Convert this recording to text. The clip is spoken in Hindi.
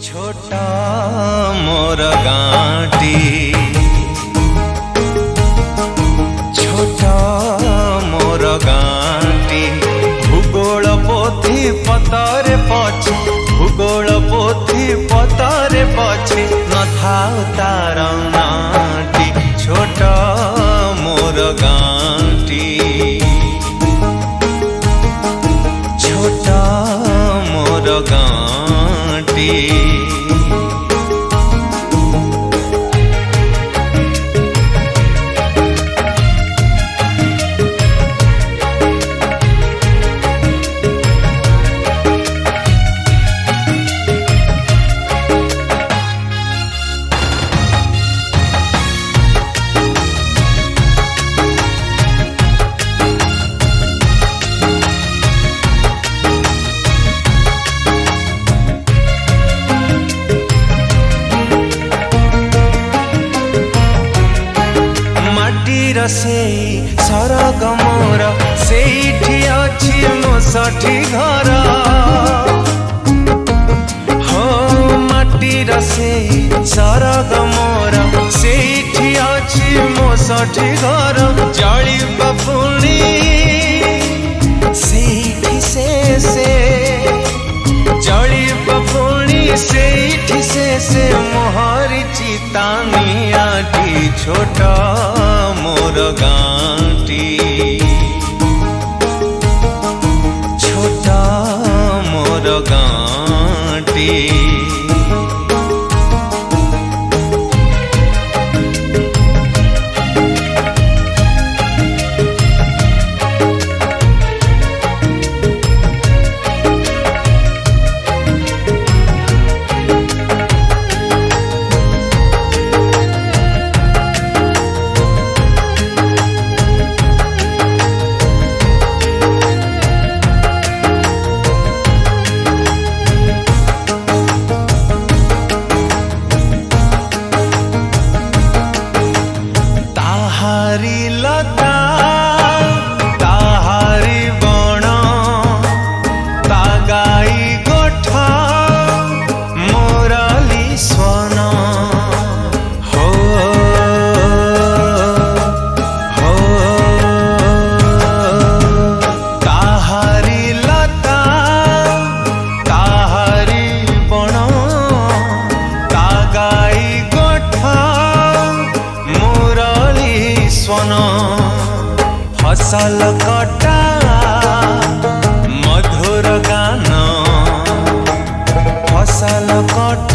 छोटा मोर गाँटी, छोटा मोर गाँटी, भूगोल पोथी पतरे पछे, भूगोल पोथी पतरे पछे न थाउ तार नाटी। छोटा मोर गाँटी, छोटा मोर गाँटी। सेई सरग मोर सेठी अछि मोसठी घर, हो माटीर सेई सरग मोर सेठी अछि मोसठी घर। जलिबा पुणी सेठी से जलिबा पुणी सेठी से मोहरी चितानियाटी। छोटा मोर गाँटी, छोटा मोर गाँटी। ताहारी लता ताहारी बण तागाई गोठा मोराली स्वन, हो हो ताहारी लता ताहारी बण तागाई गोठा मोराली स्वन। फसल कटा मधुर गान, फसल कटा